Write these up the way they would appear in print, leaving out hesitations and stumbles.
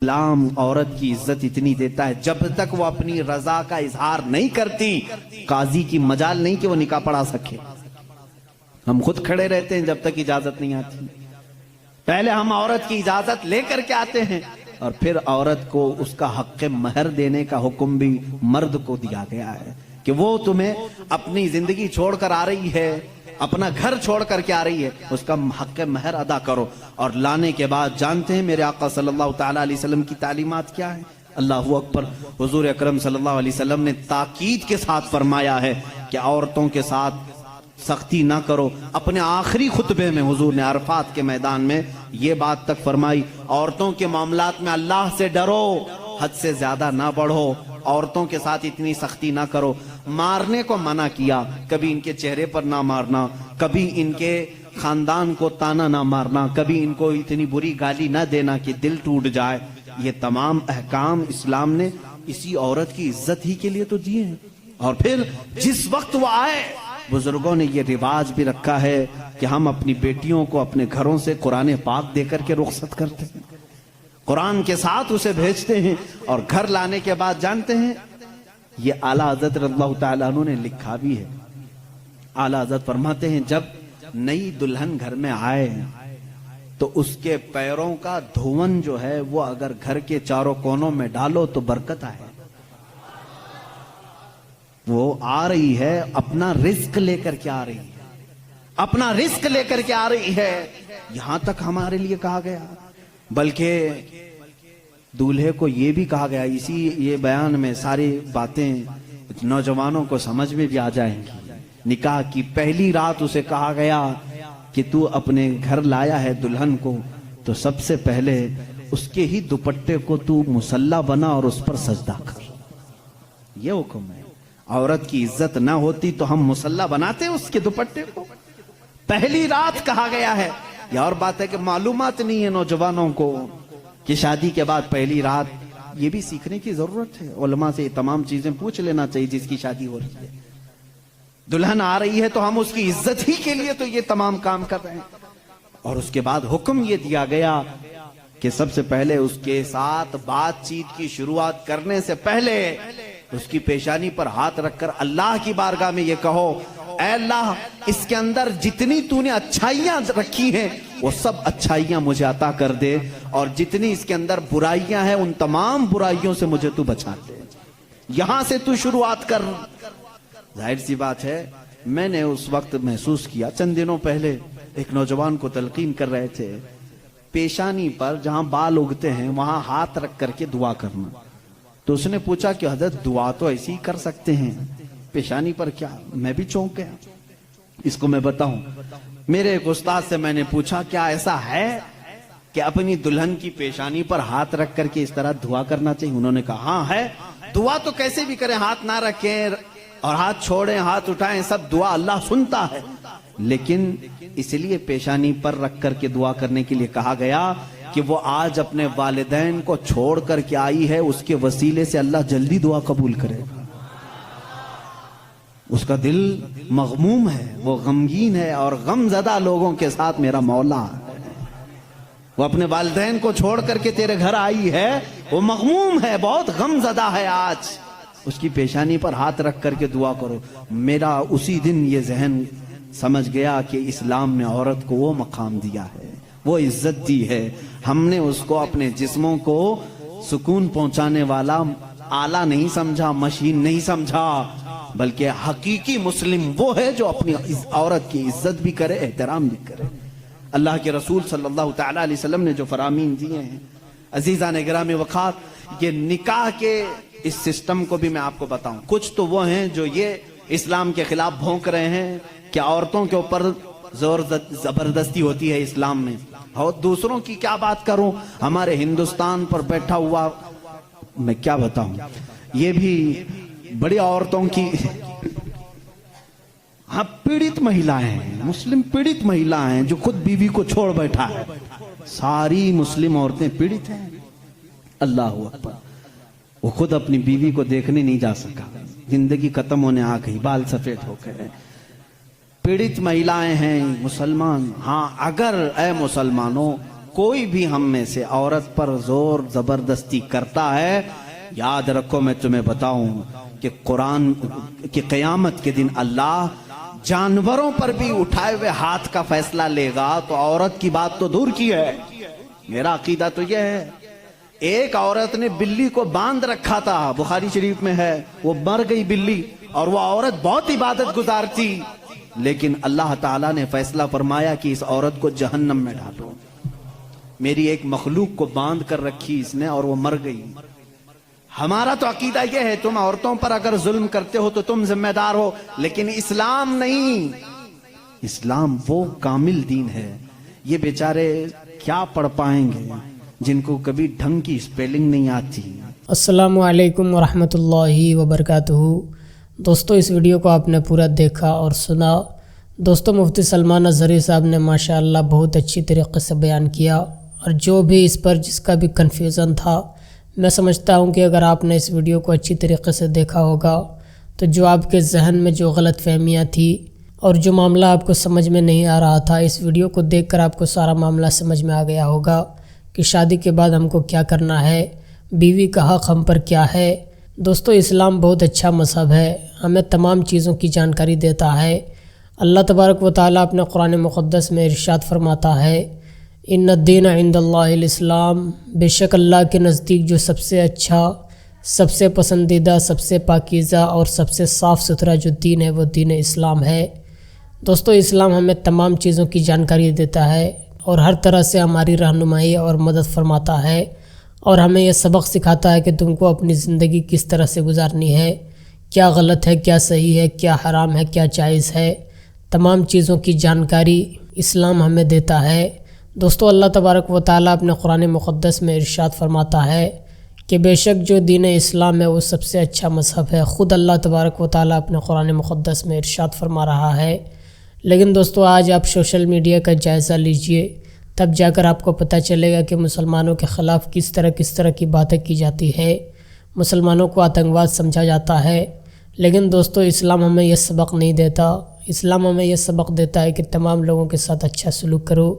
اسلام عورت کی عزت اتنی دیتا ہے جب تک وہ اپنی رضا کا اظہار نہیں کرتی قاضی کی مجال نہیں کہ وہ نکاح پڑھا سکے۔ ہم خود کھڑے رہتے ہیں جب تک اجازت نہیں آتی، پہلے ہم عورت کی اجازت لے کر کے آتے ہیں اور پھر عورت کو اس کا حق مہر دینے کا حکم بھی مرد کو دیا گیا ہے کہ وہ تمہیں اپنی زندگی چھوڑ کر آ رہی ہے، اپنا گھر چھوڑ کر کے آ رہی ہے، اس کا حق مہر ادا کرو۔ اور لانے کے بعد جانتے ہیں میرے آقا صلی اللہ تعالیٰ علیہ وسلم کی تعلیمات کیا ہے؟ اللہ اکبر۔ حضور اکرم صلی اللہ علیہ وسلم نے تاکید کے ساتھ فرمایا ہے کہ عورتوں کے ساتھ سختی نہ کرو۔ اپنے آخری خطبے میں حضور نے عرفات کے میدان میں یہ بات تک فرمائی، عورتوں کے معاملات میں اللہ سے ڈرو، حد سے زیادہ نہ بڑھو، عورتوں کے ساتھ اتنی سختی نہ کرو۔ مارنے کو منع کیا، کبھی ان کے چہرے پر نہ مارنا، کبھی ان کے خاندان کو تانا نہ مارنا، کبھی ان کو اتنی بری گالی نہ دینا کہ دل ٹوٹ جائے۔ یہ تمام احکام اسلام نے اسی عورت کی عزت ہی کے لیے تو دیے ہیں۔ اور پھر جس وقت وہ آئے، بزرگوں نے یہ رواج بھی رکھا ہے کہ ہم اپنی بیٹیوں کو اپنے گھروں سے قرآن پاک دے کر کے رخصت کرتے ہیں، قرآن کے ساتھ اسے بھیجتے ہیں، اور گھر لانے کے بعد جانتے ہیں یہ اعلیٰ حضرت رضی اللہ تعالیٰ عنہ نے لکھا بھی ہے۔ اعلیٰ حضرت فرماتے ہیں جب نئی دلہن گھر میں آئے تو اس کے پیروں کا دھون جو ہے وہ اگر گھر کے چاروں کونوں میں ڈالو تو برکت آئے۔ وہ آ رہی ہے اپنا رزق لے کر کے آ رہی ہے، اپنا رزق لے کر کے آ رہی ہے، یہاں تک ہمارے لیے کہا گیا۔ بلکہ دولہے کو یہ بھی کہا گیا، اسی یہ بیان میں ساری باتیں نوجوانوں کو سمجھ میں بھی آ جائیں گی۔ نکاح کی پہلی رات اسے کہا گیا کہ تو اپنے گھر لایا ہے دلہن کو تو سب سے پہلے اس کے ہی دوپٹے کو تو مصلی بنا اور اس پر سجدہ کر۔ یہ حکم ہے۔ عورت کی عزت نہ ہوتی تو ہم مصلی بناتے اس کے دوپٹے کو؟ پہلی رات کہا گیا ہے۔ یہ اور بات ہے کہ معلومات نہیں ہے نوجوانوں کو کہ شادی کے بعد پہلی رات، یہ بھی سیکھنے کی ضرورت ہے۔ علماء سے یہ تمام چیزیں پوچھ لینا چاہیے جس کی شادی ہو رہی ہے۔ دلہن آ رہی ہے تو ہم اس کی عزت ہی کے لیے تو یہ تمام کام کر رہے ہیں۔ اور اس کے بعد حکم یہ دیا گیا کہ سب سے پہلے اس کے ساتھ بات چیت کی شروعات کرنے سے پہلے اس کی پیشانی پر ہاتھ رکھ کر اللہ کی بارگاہ میں یہ کہو، اے اللہ اس کے اندر جتنی تو نے اچھائیاں رکھی ہیں وہ سب اچھائیاں مجھے عطا کر دے، اور جتنی اس کے اندر برائیاں ہیں ان تمام برائیوں سے مجھے تو بچا دے۔ یہاں سے تو شروعات کر۔ ظاہر سی بات ہے، میں نے اس وقت محسوس کیا، چند دنوں پہلے ایک نوجوان کو تلقین کر رہے تھے، پیشانی پر جہاں بال اگتے ہیں وہاں ہاتھ رکھ کر کے دعا کرنا۔ تو اس نے پوچھا کہ حضرت دعا تو ایسی ہی کر سکتے ہیں، پیشانی پر کیا؟ میں بھی چونک گیا۔ اس کو میں بتاؤں، میرے ایک استاد سے میں نے پوچھا کیا ایسا ہے کہ اپنی دلہن کی پیشانی پر ہاتھ رکھ کر کے اس طرح دعا کرنا چاہیے؟ انہوں نے کہا ہاں ہے، دعا تو کیسے بھی کریں، ہاتھ نہ رکھیں اور ہاتھ چھوڑیں، ہاتھ اٹھائیں، سب دعا اللہ سنتا ہے، لیکن اس لیے پیشانی پر رکھ کر کے دعا کرنے کے لیے کہا گیا کہ وہ آج اپنے والدین کو چھوڑ کر کے آئی ہے، اس کے وسیلے سے اللہ جلدی دعا قبول کرے گا۔ اس کا دل مغموم ہے، وہ غمگین ہے، اور غم زدہ لوگوں کے ساتھ میرا مولا ہے۔ وہ اپنے والدین کو چھوڑ کر کے تیرے گھر آئی ہے، وہ مغموم ہے، بہت غم زدہ ہے، آج اس کی پیشانی پر ہاتھ رکھ کر کے دعا کرو۔ میرا اسی دن یہ ذہن سمجھ گیا کہ اسلام نے عورت کو وہ مقام دیا ہے، وہ عزت دی ہے۔ ہم نے اس کو اپنے جسموں کو سکون پہنچانے والا آلہ نہیں سمجھا، مشین نہیں سمجھا، بلکہ حقیقی مسلم وہ ہے جو اپنی عورت کی عزت بھی کرے، احترام بھی کرے۔ اللہ کے رسول صلی اللہ تعالیٰ علیہ وسلم نے جو فرامین دیے ہیں، عزیزان گرامی وقار، یہ نکاح کے اس سسٹم کو بھی میں آپ کو بتاؤں۔ کچھ تو وہ ہیں جو یہ اسلام کے خلاف بھونک رہے ہیں کہ عورتوں کے اوپر زور زبردستی ہوتی ہے اسلام میں، اور دوسروں کی کیا بات کروں، ہمارے ہندوستان پر بیٹھا ہوا میں کیا بتاؤں، یہ بھی بڑی عورتوں کی، ہاں پیڑت مہیلائیں ہیں، مسلم پیڑت مہیلائیں ہیں جو خود بیوی کو چھوڑ بیٹھا ہے۔ ساری مسلم عورتیں پیڑت ہیں، اللہ اکبر۔ وہ خود اپنی بیوی کو دیکھنے نہیں جا سکا، زندگی ختم ہونے آ گئی، بال سفید ہو گئے، پیڑت مہیلائیں ہیں مسلمان۔ ہاں اگر اے مسلمانوں کوئی بھی ہم میں سے عورت پر زور زبردستی کرتا ہے، یاد رکھو میں تمہیں بتاؤں کہ قرآن کہ قیامت کے دن اللہ جانوروں پر بھی اٹھائے ہوئے ہاتھ کا فیصلہ لے گا، تو عورت کی بات تو دور کی ہے۔ میرا عقیدہ تو یہ ہے، ایک عورت نے بلی کو باندھ رکھا تھا، بخاری شریف میں ہے، وہ مر گئی بلی، اور وہ عورت بہت عبادت گزار تھی، لیکن اللہ تعالیٰ نے فیصلہ فرمایا کہ اس عورت کو جہنم میں ڈالو۔ میری ایک مخلوق کو باندھ کر رکھی اس نے اور وہ مر گئی۔ ہمارا تو عقیدہ یہ ہے، تم عورتوں پر اگر ظلم کرتے ہو تو تم ذمہ دار ہو، لیکن اسلام نہیں۔ اسلام وہ کامل دین ہے۔ یہ بیچارے کیا پڑھ پائیں گے جن کو کبھی ڈھنگ کی اسپیلنگ نہیں آتی۔ السلام علیکم ورحمۃ اللہ وبرکاتہ۔ دوستو اس ویڈیو کو آپ نے پورا دیکھا اور سنا۔ دوستو مفتی سلمان اظہری صاحب نے ماشاءاللہ بہت اچھی طریقے سے بیان کیا، اور جو بھی اس پر جس کا بھی کنفیوژن تھا، میں سمجھتا ہوں کہ اگر آپ نے اس ویڈیو کو اچھی طریقے سے دیکھا ہوگا تو جو آپ کے ذہن میں جو غلط فہمیاں تھی اور جو معاملہ آپ کو سمجھ میں نہیں آ رہا تھا، اس ویڈیو کو دیکھ کر آپ کو سارا معاملہ سمجھ میں آ گیا ہوگا کہ شادی کے بعد ہم کو کیا کرنا ہے، بیوی کا حق ہم پر کیا ہے۔ دوستو اسلام بہت اچھا مذہب ہے، ہمیں تمام چیزوں کی جانکاری دیتا ہے۔ اللہ تبارک و تعالیٰ اپنے قرآن مقدس میں ارشاد فرماتا ہے، ان الدین عند اللہ الاسلام، بے شک اللہ کے نزدیک جو سب سے اچھا، سب سے پسندیدہ، سب سے پاکیزہ اور سب سے صاف ستھرا جو دین ہے وہ دین اسلام ہے۔ دوستو اسلام ہمیں تمام چیزوں کی جانکاری دیتا ہے اور ہر طرح سے ہماری رہنمائی اور مدد فرماتا ہے، اور ہمیں یہ سبق سکھاتا ہے کہ تم کو اپنی زندگی کس طرح سے گزارنی ہے، کیا غلط ہے، کیا صحیح ہے، کیا حرام ہے، کیا جائز ہے۔ تمام چیزوں کی جانکاری اسلام ہمیں دیتا ہے۔ دوستو اللہ تبارک و تعالیٰ اپنے قرآن مقدس میں ارشاد فرماتا ہے کہ بے شک جو دین اسلام ہے وہ سب سے اچھا مذہب ہے۔ خود اللہ تبارک و تعالیٰ اپنے قرآن مقدس میں ارشاد فرما رہا ہے۔ لیکن دوستو آج آپ سوشل میڈیا کا جائزہ لیجئے، تب جا کر آپ کو پتہ چلے گا کہ مسلمانوں کے خلاف کس طرح کی باتیں کی جاتی ہے، مسلمانوں کو آتنکواد سمجھا جاتا ہے۔ لیکن دوستو اسلام ہمیں یہ سبق نہیں دیتا۔ اسلام ہمیں یہ سبق دیتا ہے کہ تمام لوگوں کے ساتھ اچھا سلوک کرو،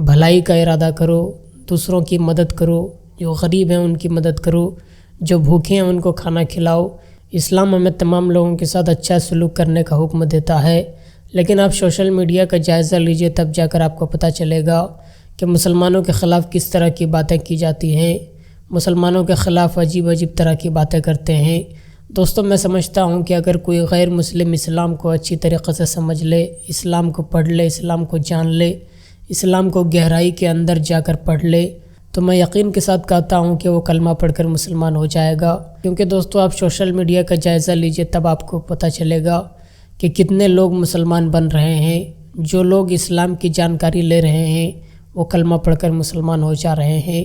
بھلائی کا ارادہ کرو، دوسروں کی مدد کرو، جو غریب ہیں ان کی مدد کرو، جو بھوکے ہیں ان کو کھانا کھلاؤ۔ اسلام ہمیں تمام لوگوں کے ساتھ اچھا سلوک کرنے کا حکم دیتا ہے۔ لیکن آپ سوشل میڈیا کا جائزہ لیجئے، تب جا کر آپ کو پتہ چلے گا کہ مسلمانوں کے خلاف کس طرح کی باتیں کی جاتی ہیں، مسلمانوں کے خلاف عجیب طرح کی باتیں کرتے ہیں۔ دوستو میں سمجھتا ہوں کہ اگر کوئی غیر مسلم اسلام کو اچھی طریقے سے سمجھ لے، اسلام کو پڑھ لے، اسلام کو جان لے، اسلام کو گہرائی کے اندر جا کر پڑھ لے، تو میں یقین کے ساتھ کہتا ہوں کہ وہ کلمہ پڑھ کر مسلمان ہو جائے گا۔ کیونکہ دوستو آپ سوشل میڈیا کا جائزہ لیجئے، تب آپ کو پتہ چلے گا کہ کتنے لوگ مسلمان بن رہے ہیں۔ جو لوگ اسلام کی جانکاری لے رہے ہیں وہ کلمہ پڑھ کر مسلمان ہو جا رہے ہیں۔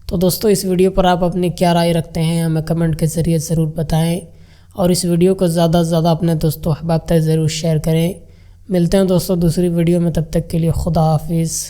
تو دوستو اس ویڈیو پر آپ اپنی کیا رائے رکھتے ہیں ہمیں کمنٹ کے ذریعے ضرور بتائیں، اور اس ویڈیو کو زیادہ سے زیادہ اپنے دوستوں احباب تک ضرور شیئر کریں۔ ملتے ہیں دوستو دوسری ویڈیو میں، تب تک کے لیے خدا حافظ۔